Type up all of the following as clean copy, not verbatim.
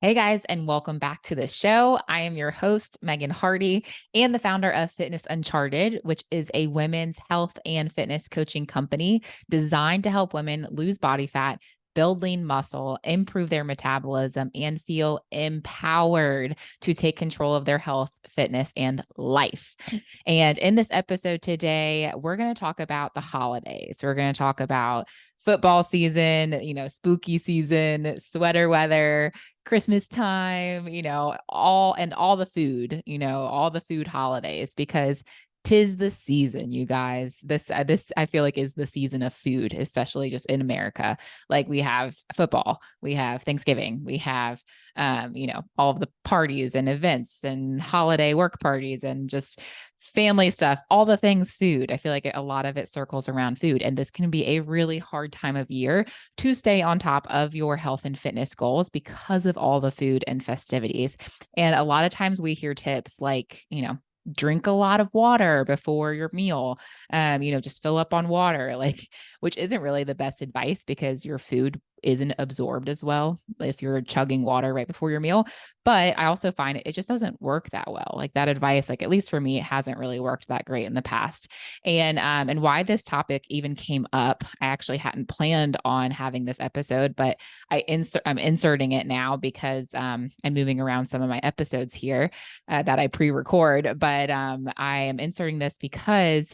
Hey guys, and welcome back to the show. I am your host, Megan Hardy, and the founder of Fitness Uncharted, which is a women's health and fitness coaching company designed to help women lose body fat, build lean muscle, improve their metabolism, and feel empowered to take control of their health, fitness, and life. And in this episode today, we're going to talk about the holidays. We're going to talk about football season, spooky season, sweater weather, Christmas time, all the food, all the food holidays, because 'tis the season, you guys. This I feel like is the season of food, especially just in America. Like we have football, we have Thanksgiving, we have all of the parties and events and holiday work parties and just family stuff, all the things food. I feel like a lot of it circles around food. And this can be a really hard time of year to stay on top of your health and fitness goals because of all the food and festivities. And a lot of times we hear tips like, drink a lot of water before your meal. Just fill up on water, which isn't really the best advice because your food isn't absorbed as well if you're chugging water right before your meal. But I also find it just doesn't work that well. Like that advice, like at least for me, it hasn't really worked that great in the past. And why this topic even came up, I actually hadn't planned on having this episode, but I'm inserting it now because I'm moving around some of my episodes here that I pre-record. But I am inserting this because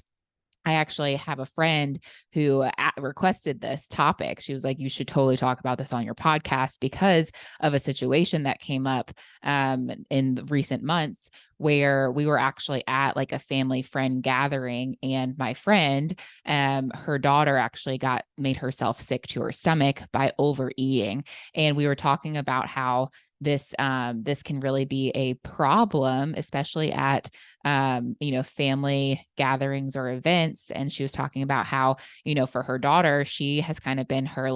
I actually have a friend who requested this topic. She was like, you should totally talk about this on your podcast because of a situation that came up in the recent months where we were actually at like a family friend gathering, and my friend, her daughter actually made herself sick to her stomach by overeating. And we were talking about how this can really be a problem, especially at family gatherings or events. And she was talking about how, for her daughter, she has kind of been her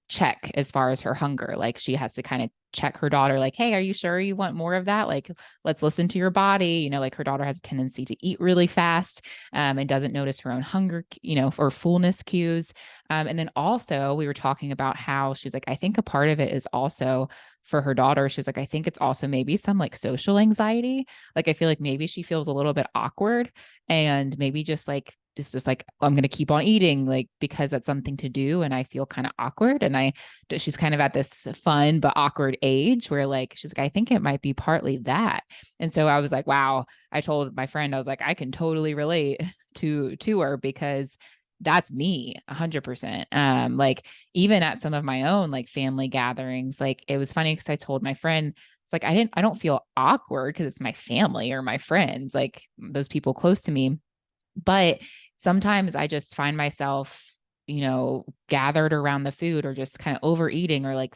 check as far as her hunger. Like she has to kind of check her daughter, like, hey, are you sure you want more of that? Like, let's listen to your body. Like her daughter has a tendency to eat really fast and doesn't notice her own hunger, or fullness cues. And then also we were talking about how she's like, I think a part of it is also for her daughter. She was like, I think it's also maybe some like social anxiety. Like, I feel like maybe she feels a little bit awkward and maybe just like, it's just like, I'm going to keep on eating, like, because that's something to do. And I feel kind of awkward. And she's kind of at this fun, but awkward age where like, she's like, I think it might be partly that. And so I was like, wow, I told my friend, I was like, I can totally relate to her because that's me 100%. Like even at some of my own like family gatherings, like it was funny because I told my friend, it's like, I don't feel awkward because it's my family or my friends, like those people close to me. But sometimes I just find myself, gathered around the food or just kind of overeating or like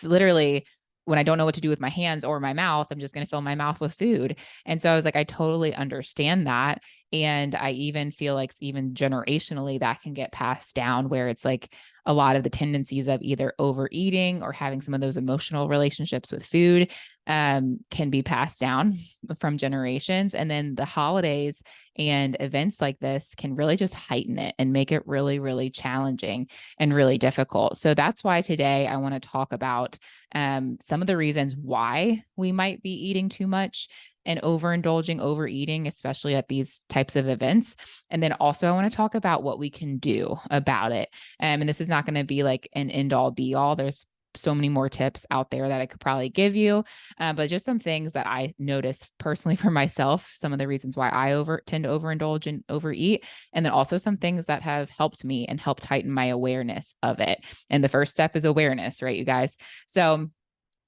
literally when I don't know what to do with my hands or my mouth, I'm just going to fill my mouth with food. And so I was like, I totally understand that. And I even feel like even generationally that can get passed down where it's like a lot of the tendencies of either overeating or having some of those emotional relationships with food can be passed down from generations. And then the holidays and events like this can really just heighten it and make it really, really challenging and really difficult. So that's why today I want to talk about some of the reasons why we might be eating too much and overindulging, overeating, especially at these types of events. And then also I want to talk about what we can do about it. And this is not going to be like an end all be all. There's so many more tips out there that I could probably give you. But just some things that I noticed personally for myself, some of the reasons why I tend to overindulge and overeat. And then also some things that have helped me and helped heighten my awareness of it. And the first step is awareness, right, you guys? So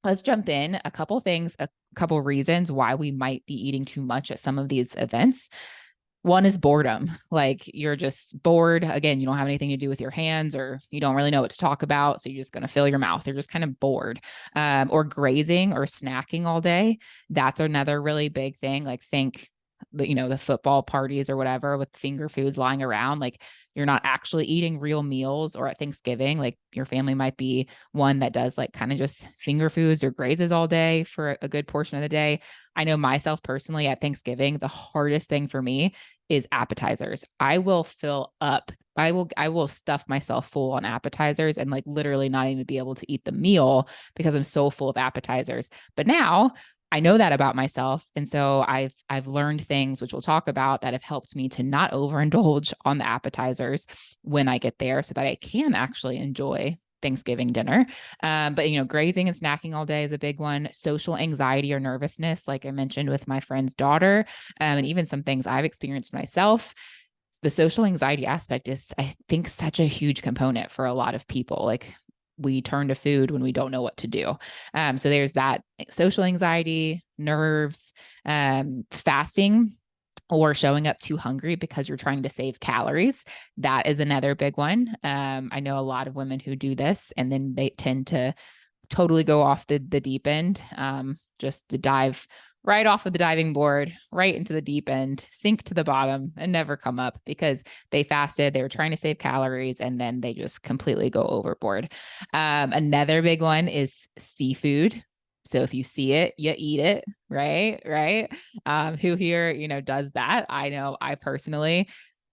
let's jump in. A couple things, a couple reasons why we might be eating too much at some of these events. One is boredom. Like you're just bored. Again, you don't have anything to do with your hands or you don't really know what to talk about. So you're just going to fill your mouth. You're just kind of bored. Or grazing or snacking all day. That's another really big thing. Like think the football parties or whatever with finger foods lying around, like you're not actually eating real meals. Or at Thanksgiving, like your family might be one that does like kind of just finger foods or grazes all day for a good portion of the day. I know myself personally at Thanksgiving, the hardest thing for me is appetizers. I will fill up. I will stuff myself full on appetizers and like literally not even be able to eat the meal because I'm so full of appetizers. But now I know that about myself. And so I've learned things which we'll talk about that have helped me to not overindulge on the appetizers when I get there so that I can actually enjoy Thanksgiving dinner. But grazing and snacking all day is a big one. Social anxiety or nervousness, like I mentioned with my friend's daughter, and even some things I've experienced myself. The social anxiety aspect is, I think, such a huge component for a lot of people. Like we turn to food when we don't know what to do. So there's that social anxiety, nerves, fasting, or showing up too hungry because you're trying to save calories. That is another big one. I know a lot of women who do this and then they tend to totally go off the deep end, just to dive right off of the diving board, right into the deep end, sink to the bottom and never come up because they fasted, they were trying to save calories, and then they just completely go overboard. Another big one is seafood. So if you see it, you eat it, right? Right. Who here, does that? I know I personally,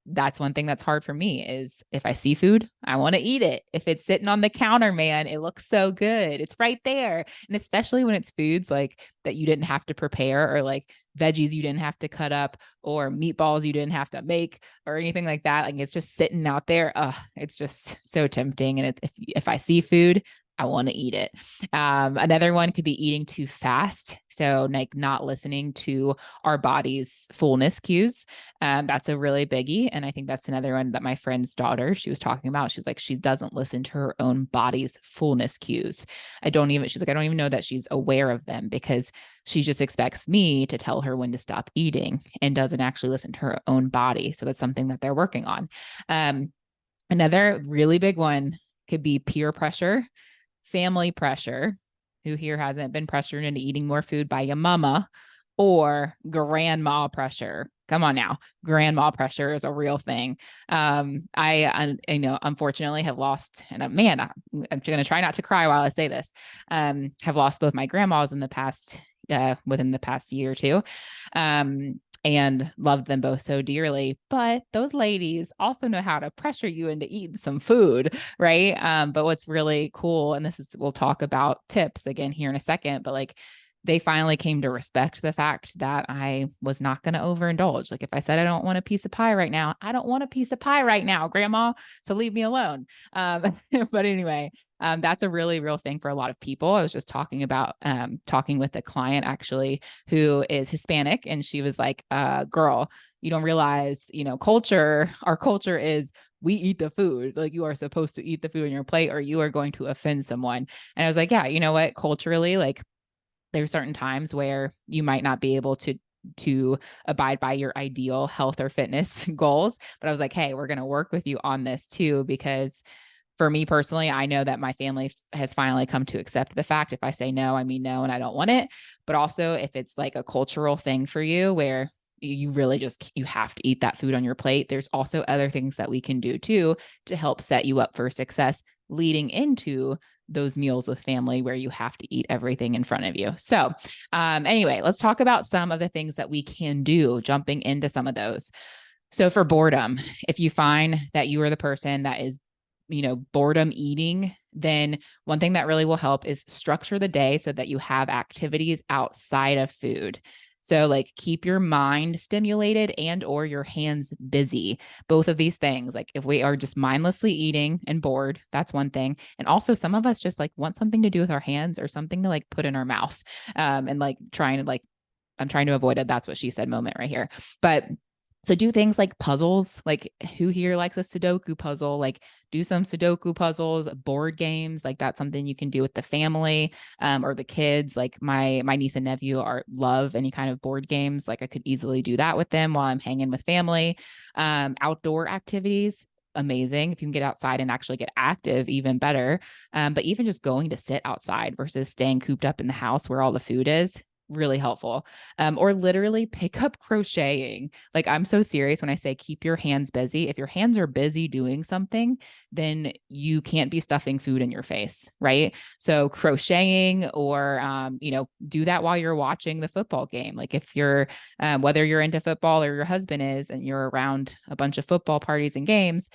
that's one thing that's hard for me is if I see food, I want to eat it. If it's sitting on the counter, man, it looks so good. It's right there. And especially when it's foods like that you didn't have to prepare, or like veggies you didn't have to cut up, or meatballs you didn't have to make, or anything like that. Like it's just sitting out there. It's just so tempting. And if I see food, I want to eat it. Another one could be eating too fast. So like not listening to our body's fullness cues. That's a really biggie. And I think that's another one that my friend's daughter, she was talking about. She's like, she doesn't listen to her own body's fullness cues. She's like, I don't even know that she's aware of them because she just expects me to tell her when to stop eating and doesn't actually listen to her own body. So that's something that they're working on. Another really big one could be peer pressure, family pressure. Who here hasn't been pressured into eating more food by your mama? Or grandma pressure. Come on now. Grandma pressure is a real thing. I unfortunately have lost, and I'm going to try not to cry while I say this, have lost both my grandmas in the past, within the past year or two. And loved them both so dearly. But those ladies also know how to pressure you into eating some food, right? But what's really cool, and we'll talk about tips again here in a second, but like they finally came to respect the fact that I was not going to overindulge. Like if I said, I don't want a piece of pie right now, I don't want a piece of pie right now, grandma. So leave me alone. But anyway, that's a really real thing for a lot of people. I was just talking with a client actually who is Hispanic, and she was like, girl, you don't realize, our culture is we eat the food. Like you are supposed to eat the food on your plate or you are going to offend someone. And I was like, yeah, you know what? Culturally, like there's certain times where you might not be able to abide by your ideal health or fitness goals. But I was like, hey, we're going to work with you on this too, because for me personally, I know that my family has finally come to accept the fact if I say no, I mean no, and I don't want it. But also if it's like a cultural thing for you where you really you have to eat that food on your plate, there's also other things that we can do too to help set you up for success leading into those meals with family where you have to eat everything in front of you. So anyway, let's talk about some of the things that we can do, jumping into some of those. So for boredom, if you find that you are the person that is, boredom eating, then one thing that really will help is structure the day so that you have activities outside of food. So like keep your mind stimulated and or your hands busy. Both of these things, like if we are just mindlessly eating and bored, that's one thing. And also some of us just like want something to do with our hands or something to like put in our mouth, and like I'm trying to avoid it. That's what she said moment right here. But so do things like puzzles, like who here likes a Sudoku puzzle, like do some Sudoku puzzles, board games, like that's something you can do with the family, or the kids. Like my niece and nephew love any kind of board games. Like I could easily do that with them while I'm hanging with family. Outdoor activities, amazing. If you can get outside and actually get active, even better. But even just going to sit outside versus staying cooped up in the house where all the food is, really helpful. Or literally pick up crocheting. Like, I'm so serious when I say keep your hands busy. If your hands are busy doing something, then you can't be stuffing food in your face, right? So crocheting, or do that while you're watching the football game. Like, if you're whether you're into football or your husband is, and you're around a bunch of football parties and games,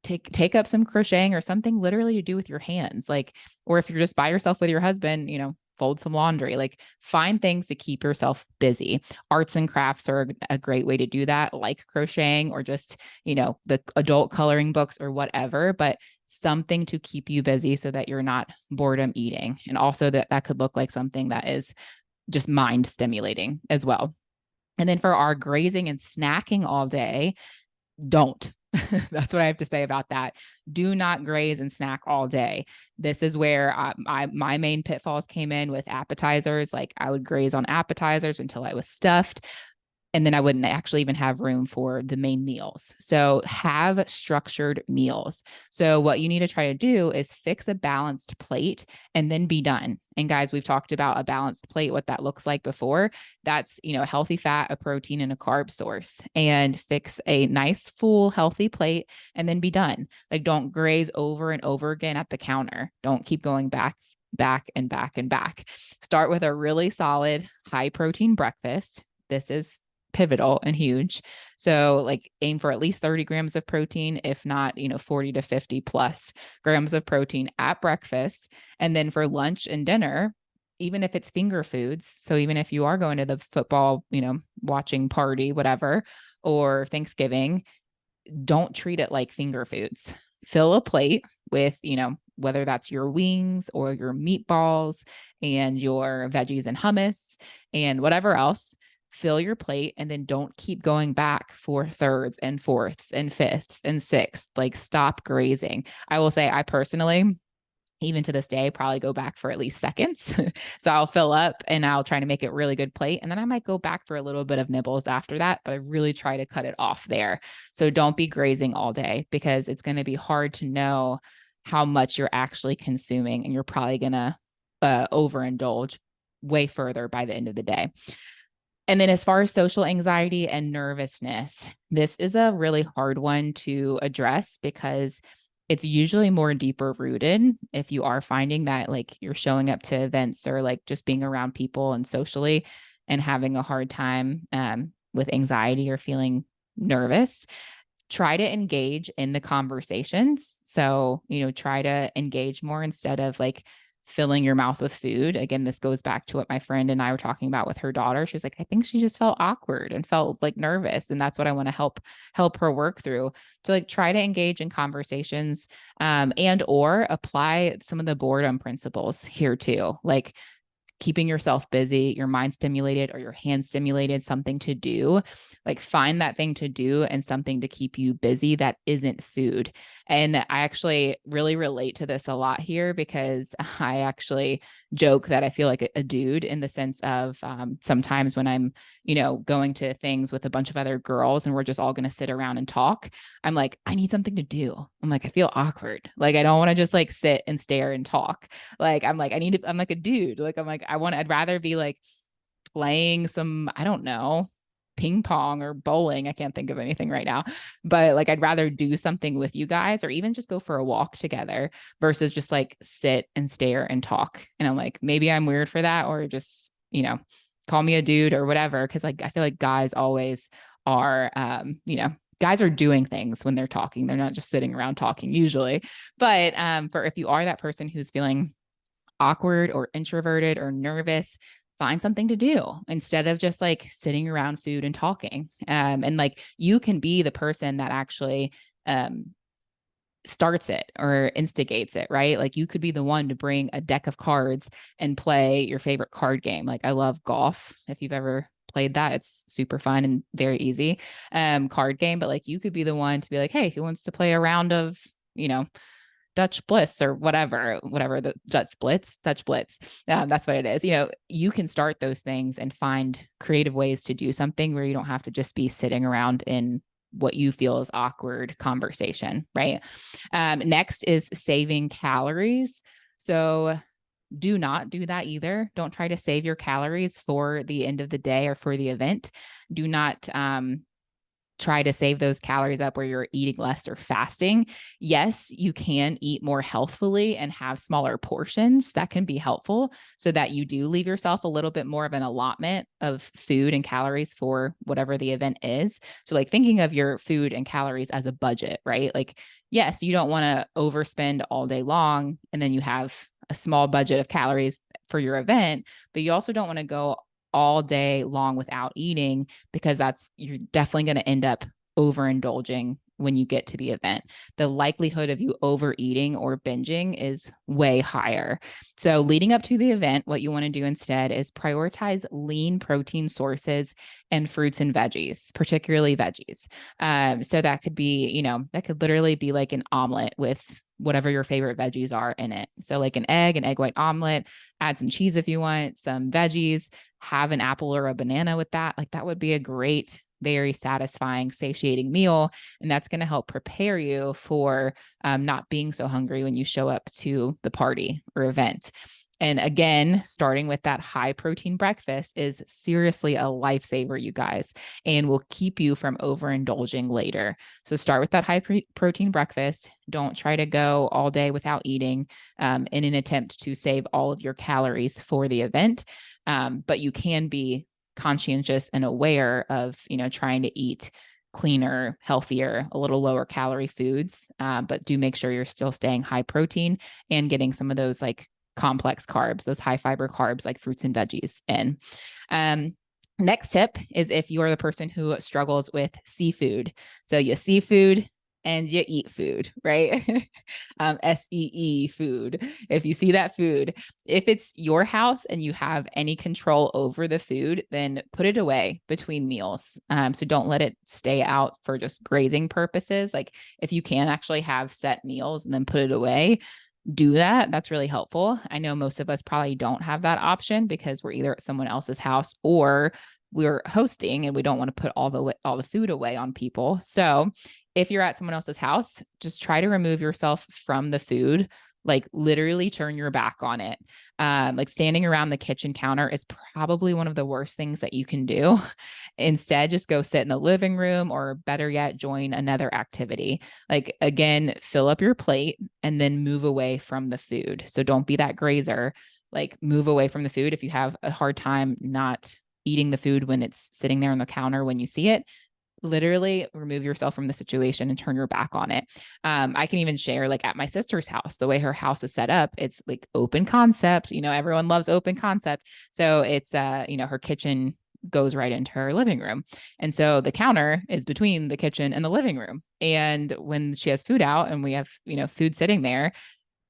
take up some crocheting or something literally to do with your hands. Like, or if you're just by yourself with your husband, fold some laundry. Like, find things to keep yourself busy. Arts and crafts are a great way to do that, like crocheting, or just, the adult coloring books or whatever, but something to keep you busy so that you're not boredom eating. And also that could look like something that is just mind stimulating as well. And then for our grazing and snacking all day, don't. That's what I have to say about that. Do not graze and snack all day. This is where my main pitfalls came in with appetizers. Like, I would graze on appetizers until I was stuffed, and then I wouldn't actually even have room for the main meals. So have structured meals. So what you need to try to do is fix a balanced plate and then be done. And guys, we've talked about a balanced plate, what that looks like before. That's, a healthy fat, a protein, and a carb source. And fix a nice, full, healthy plate and then be done. Like, don't graze over and over again at the counter. Don't keep going back and back and back. Start with a really solid, high protein breakfast. This is pivotal and huge. So, like, aim for at least 30 grams of protein, if not, 40 to 50 plus grams of protein at breakfast. And then for lunch and dinner, even if it's finger foods. So even if you are going to the football, watching party, whatever, or Thanksgiving, don't treat it like finger foods. Fill a plate with, whether that's your wings or your meatballs and your veggies and hummus and whatever else. Fill your plate, and then don't keep going back for thirds and fourths and fifths and sixths. Like, stop grazing. I will say, I personally, even to this day, probably go back for at least seconds. So I'll fill up and I'll try to make it really good plate. And then I might go back for a little bit of nibbles after that, but I really try to cut it off there. So don't be grazing all day, because it's going to be hard to know how much you're actually consuming, and you're probably going to overindulge way further by the end of the day. And then as far as social anxiety and nervousness, this is a really hard one to address, because it's usually more deeper rooted. If you are finding that, like, you're showing up to events or like just being around people and socially and having a hard time with anxiety or feeling nervous, try to engage in the conversations. So, try to engage more instead of like filling your mouth with food. Again, this goes back to what my friend and I were talking about with her daughter. She was like, I think she just felt awkward and felt like nervous. And that's what I want to help her work through. To like try to engage in conversations and or apply some of the boredom principles here too. Like, keeping yourself busy, your mind stimulated or your hand stimulated, something to do. Like, find that thing to do and something to keep you busy that isn't food. And I actually really relate to this a lot here, because I actually joke that I feel like a dude, in the sense of sometimes when I'm, going to things with a bunch of other girls and we're just all going to sit around and talk, I'm like, I need something to do. I'm like, I feel awkward. Like, I don't want to just like sit and stare and talk. Like, I'm like, I'm like a dude. Like, I'd rather be like playing some, I don't know, ping pong or bowling. I can't think of anything right now, but like, I'd rather do something with you guys, or even just go for a walk together, versus just like sit and stare and talk. And I'm like, maybe I'm weird for that, or just, call me a dude or whatever. Cause like, I feel like guys always are, guys are doing things when they're talking. They're not just sitting around talking usually. But for if you are that person who's feeling awkward or introverted or nervous, find something to do instead of just like sitting around food and talking. And like, you can be the person that actually starts it or instigates it, right? Like, you could be the one to bring a deck of cards and play your favorite card game. Like, I love golf. If you've ever played that, it's super fun and very easy card game. But like, you could be the one to be like, hey, who wants to play a round of, Dutch Bliss or whatever the Dutch Blitz. That's what it is. You can start those things and find creative ways to do something where you don't have to just be sitting around in what you feel is awkward conversation, right? Next is saving calories. So Do not do that either. Don't try to save your calories for the end of the day or for the event. Do not try to save those calories up where you're eating less or fasting. Yes, you can eat more healthfully and have smaller portions. That can be helpful so that you do leave yourself a little bit more of an allotment of food and calories for whatever the event is. So, like thinking of your food and calories as a budget, right? Like, yes, you don't want to overspend all day long and then you have a small budget of calories for your event, but you also don't want to go all day long without eating, because you're definitely going to end up overindulging when you get to the event. The likelihood of you overeating or binging is way higher. So leading up to the event, what you want to do instead is prioritize lean protein sources and fruits and veggies, particularly veggies. So that could be, that could literally be like an omelet with whatever your favorite veggies are in it. So like an egg white omelet, add some cheese if you want, some veggies, have an apple or a banana with that. Like that would be a great, very satisfying, satiating meal. And that's going to help prepare you for not being so hungry when you show up to the party or event. And again, starting with that high protein breakfast is seriously a lifesaver, you guys, and will keep you from overindulging later. So start with that high protein breakfast. Don't try to go all day without eating in an attempt to save all of your calories for the event. But you can be conscientious and aware of, trying to eat cleaner, healthier, a little lower calorie foods, but do make sure you're still staying high protein and getting some of those like complex carbs, those high fiber carbs like fruits and veggies in. Next tip is if you're the person who struggles with seafood. So you seafood and you eat food, right? SEE food. If you see that food, if it's your house and you have any control over the food, then put it away between meals. So don't let it stay out for just grazing purposes. Like if you can actually have set meals and then put it away, do that. That's really helpful. I know most of us probably don't have that option because we're either at someone else's house or we're hosting and we don't want to put all the food away on people. So if you're at someone else's house, just try to remove yourself from the food, like literally turn your back on it. Like standing around the kitchen counter is probably one of the worst things that you can do. Instead, just go sit in the living room, or better yet, join another activity. Like again, fill up your plate and then move away from the food. So don't be that grazer, like move away from the food. If you have a hard time not eating the food when it's sitting there on the counter when you see it, literally remove yourself from the situation and turn your back on it. I can even share like at my sister's house, the way her house is set up, it's like open concept, everyone loves open concept. So it's, her kitchen goes right into her living room. And so the counter is between the kitchen and the living room. And when she has food out and we have, food sitting there,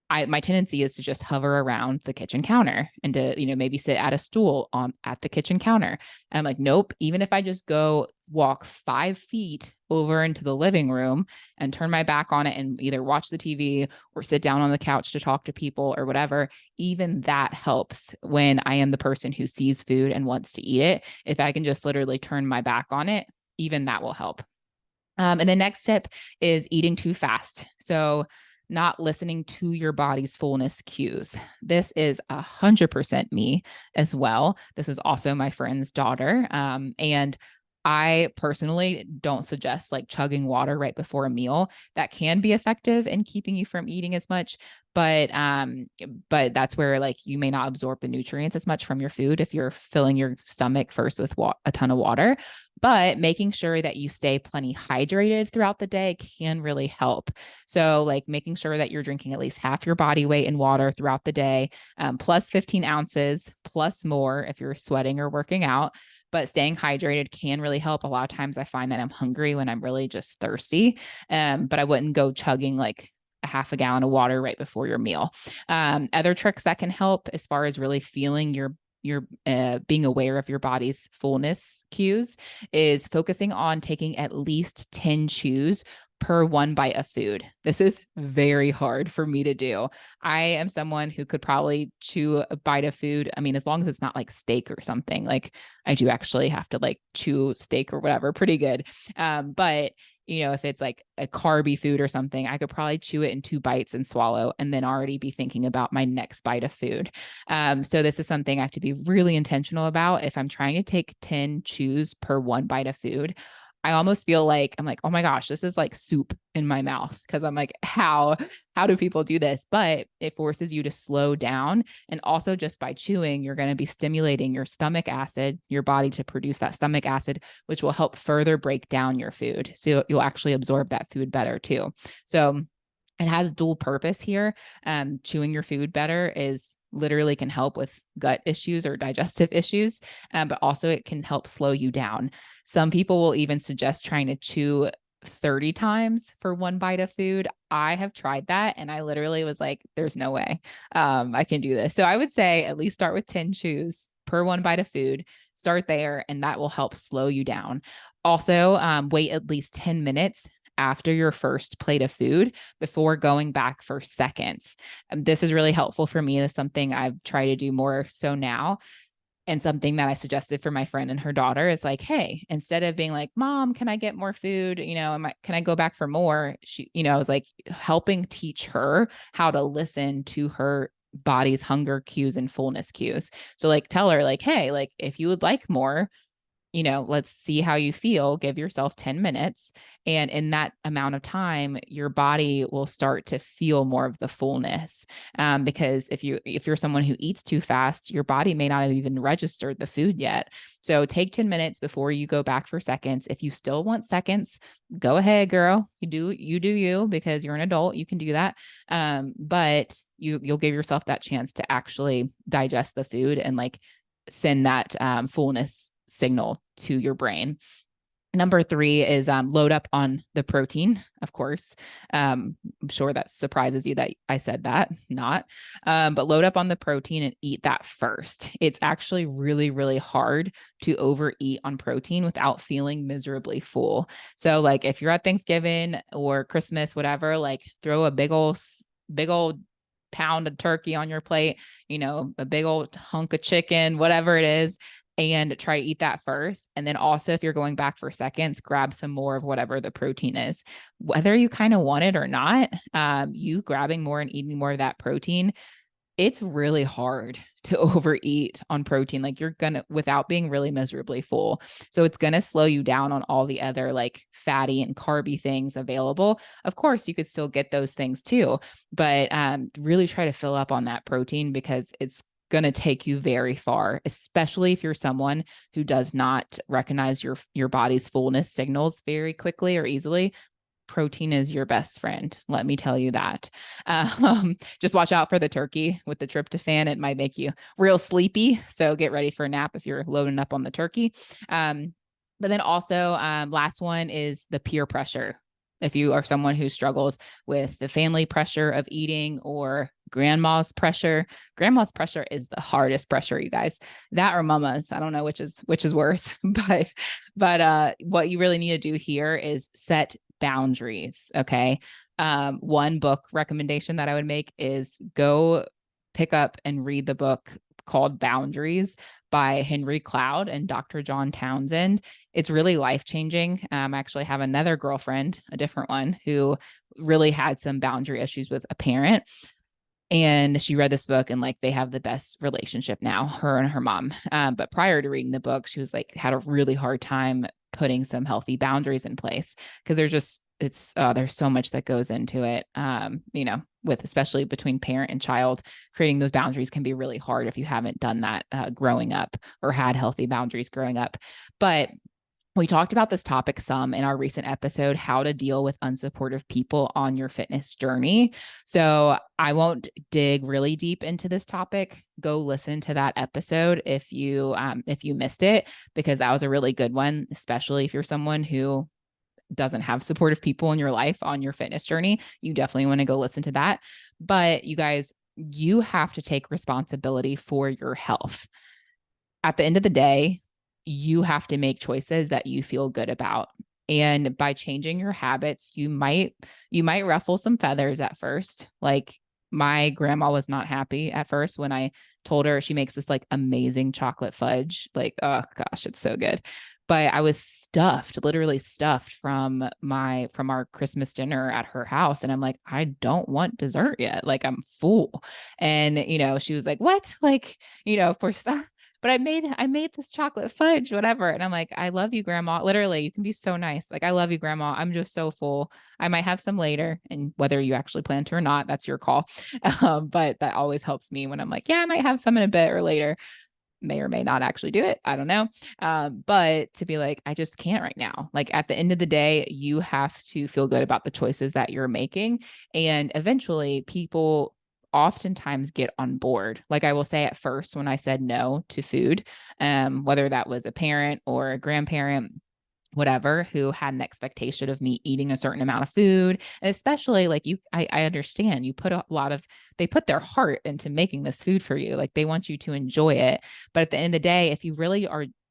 my tendency is to just hover around the kitchen counter and to, maybe sit at a stool at the kitchen counter. And I'm like, nope, even if I just go walk 5 feet over into the living room and turn my back on it and either watch the TV or sit down on the couch to talk to people or whatever, even that helps when I am the person who sees food and wants to eat it. If I can just literally turn my back on it, even that will help. And the next tip is eating too fast. So not listening to your body's fullness cues. This is 100% me as well. This is also my friend's daughter. And I personally don't suggest like chugging water right before a meal. That can be effective in keeping you from eating as much, but that's where like you may not absorb the nutrients as much from your food if you're filling your stomach first with a ton of water. But making sure that you stay plenty hydrated throughout the day can really help. So like making sure that you're drinking at least half your body weight in water throughout the day, plus 15 ounces, plus more if you're sweating or working out. But staying hydrated can really help. A lot of times I find that I'm hungry when I'm really just thirsty, but I wouldn't go chugging like a half a gallon of water right before your meal. Other tricks that can help as far as really feeling your being aware of your body's fullness cues is focusing on taking at least 10 chews per one bite of food. This is very hard for me to do. I am someone who could probably chew a bite of food. I mean, as long as it's not like steak or something, like I do actually have to like chew steak or whatever, pretty good. But if it's like a carby food or something, I could probably chew it in 2 bites and swallow and then already be thinking about my next bite of food. So this is something I have to be really intentional about. If I'm trying to take 10 chews per one bite of food, I almost feel like I'm like, oh my gosh, this is like soup in my mouth. Cause I'm like, how do people do this? But it forces you to slow down. And also just by chewing, you're going to be stimulating your stomach acid, your body to produce that stomach acid, which will help further break down your food. So you'll actually absorb that food better too. So it has dual purpose here. Chewing your food better is literally can help with gut issues or digestive issues, but also it can help slow you down. Some people will even suggest trying to chew 30 times for one bite of food. I have tried that and I literally was like, there's no way I can do this. So I would say at least start with 10 chews per one bite of food. Start there and that will help slow you down. Also, wait at least 10 minutes after your first plate of food before going back for seconds. This is really helpful for me. It's something I've tried to do more so now. And something that I suggested for my friend and her daughter is like, hey, instead of being like, Mom, can I get more food? Can I go back for more? I was like helping teach her how to listen to her body's hunger cues and fullness cues. So like tell her like, hey, like if you would like more, let's see how you feel. Give yourself 10 minutes. And in that amount of time, your body will start to feel more of the fullness. Because if you're someone who eats too fast, your body may not have even registered the food yet. So take 10 minutes before you go back for seconds. If you still want seconds, go ahead, girl. You do you because you're an adult. You can do that. But you'll give yourself that chance to actually digest the food and like send that fullness signal to your brain. Number 3 is load up on the protein, of course. I'm sure that surprises you that I said that, not. But load up on the protein and eat that first. It's actually really, really hard to overeat on protein without feeling miserably full. So like if you're at Thanksgiving or Christmas, whatever, like throw a big old pound of turkey on your plate, a big old hunk of chicken, whatever it is, and try to eat that first. And then also if you're going back for seconds, grab some more of whatever the protein is, whether you kind of want it or not. You grabbing more and eating more of that protein, it's really hard to overeat on protein. Like you're going to, without being really miserably full. So it's going to slow you down on all the other like fatty and carby things available. Of course, you could still get those things too, but really try to fill up on that protein because it's going to take you very far, especially if you're someone who does not recognize your body's fullness signals very quickly or easily. Protein is your best friend. Let me tell you that. Just watch out for the turkey with the tryptophan. It might make you real sleepy. So get ready for a nap if you're loading up on the turkey. But then also last one is the peer pressure. If you are someone who struggles with the family pressure of eating or grandma's pressure is the hardest pressure, you guys. That or mama's. I don't know which is worse, but what you really need to do here is set boundaries. Okay. One book recommendation that I would make is go pick up and read the book called Boundaries by Henry Cloud and Dr. John Townsend. It's really life-changing. I actually have another girlfriend, a different one, who really had some boundary issues with a parent. And she read this book and like they have the best relationship now, her and her mom. But prior to reading the book, she was like, had a really hard time putting some healthy boundaries in place because there's so much that goes into it. With especially between parent and child, creating those boundaries can be really hard if you haven't done that growing up or had healthy boundaries growing up. But we talked about this topic some in our recent episode, how to deal with unsupportive people on your fitness journey. So I won't dig really deep into this topic. Go listen to that episode if you missed it, because that was a really good one, especially if you're someone who doesn't have supportive people in your life on your fitness journey. You definitely want to go listen to that. But you guys, you have to take responsibility for your health. At the end of the day, you have to make choices that you feel good about. And by changing your habits, you might ruffle some feathers at first. Like my grandma was not happy at first when I told her. She makes this like amazing chocolate fudge. Like, oh gosh, it's so good. But I was stuffed, literally stuffed from our Christmas dinner at her house. And I'm like, I don't want dessert yet. Like I'm full. And, she was like, what? Like, of course, but I made this chocolate fudge, whatever. And I'm like, I love you, grandma. Literally, you can be so nice. Like, I love you, grandma. I'm just so full. I might have some later. And whether you actually plan to or not, that's your call. But that always helps me when I'm like, yeah, I might have some in a bit or later. May or may not actually do it. I don't know. But to be like, I just can't right now. Like at the end of the day, you have to feel good about the choices that you're making. And eventually people oftentimes get on board. Like I will say at first, when I said no to food, whether that was a parent or a grandparent, whatever, who had an expectation of me eating a certain amount of food. And especially like I understand they put their heart into making this food for you. Like they want you to enjoy it. But at the end of the day,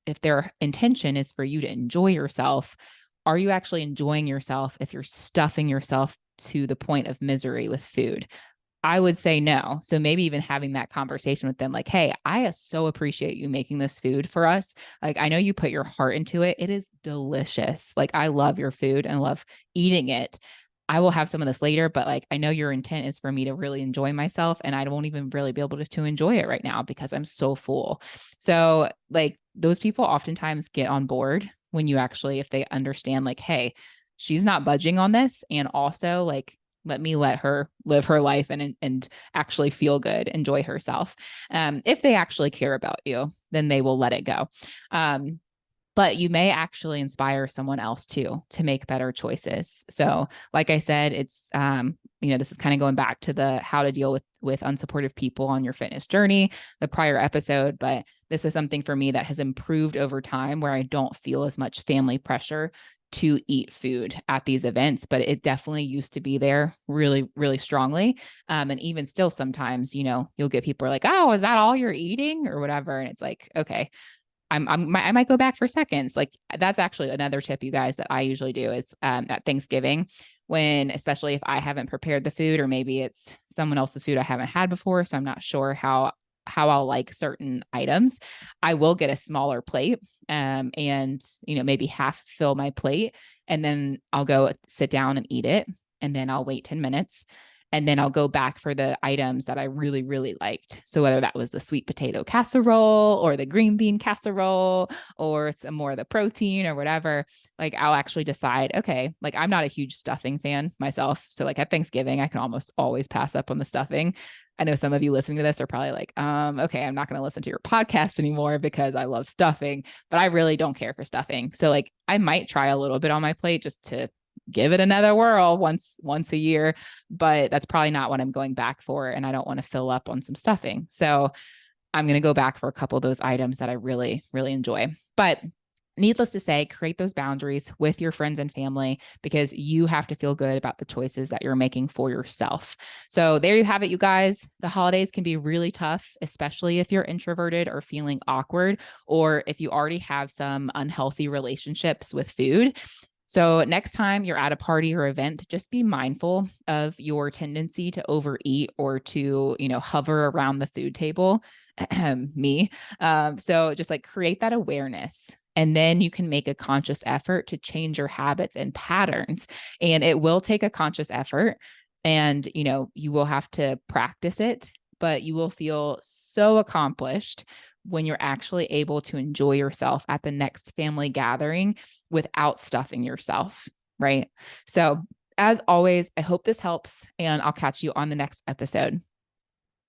if their intention is for you to enjoy yourself, are you actually enjoying yourself if you're stuffing yourself to the point of misery with food? I would say no. So maybe even having that conversation with them, like, hey, I so appreciate you making this food for us. Like, I know you put your heart into it. It is delicious. Like, I love your food and love eating it. I will have some of this later, but like, I know your intent is for me to really enjoy myself. And I won't even really be able to enjoy it right now because I'm so full. So like those people oftentimes get on board when if they understand like, hey, she's not budging on this. And also like, let her live her life and actually feel good, enjoy herself. If they actually care about you, then they will let it go. But you may actually inspire someone else too to make better choices. So like I said, it's, this is kind of going back to the how to deal with unsupportive people on your fitness journey, the prior episode, but this is something for me that has improved over time where I don't feel as much family pressure to eat food at these events, but it definitely used to be there really, really strongly. And even still sometimes, you'll get people like, oh, is that all you're eating or whatever? And it's like, okay, I might go back for seconds. Like that's actually another tip, you guys, that I usually do is at Thanksgiving especially if I haven't prepared the food or maybe it's someone else's food I haven't had before. So I'm not sure how I'll like certain items. I will get a smaller plate and, maybe half fill my plate and then I'll go sit down and eat it. And then I'll wait 10 minutes. And then I'll go back for the items that I really, really liked. So whether that was the sweet potato casserole or the green bean casserole or some more of the protein or whatever, like I'll actually decide, okay, like I'm not a huge stuffing fan myself. So like at Thanksgiving, I can almost always pass up on the stuffing. I know some of you listening to this are probably like, okay, I'm not going to listen to your podcast anymore because I love stuffing, but I really don't care for stuffing. So like I might try a little bit on my plate just to give it another whirl once a year, but that's probably not what I'm going back for. And I don't want to fill up on some stuffing. So I'm going to go back for a couple of those items that I really, really enjoy. But needless to say, create those boundaries with your friends and family because you have to feel good about the choices that you're making for yourself. So there you have it, you guys. The holidays can be really tough, especially if you're introverted or feeling awkward, or if you already have some unhealthy relationships with food. So next time you're at a party or event, just be mindful of your tendency to overeat or to, hover around the food table. Me. So just like create that awareness. And then you can make a conscious effort to change your habits and patterns. And it will take a conscious effort. And, you will have to practice it, but you will feel so accomplished when you're actually able to enjoy yourself at the next family gathering without stuffing yourself, right? So as always, I hope this helps and I'll catch you on the next episode.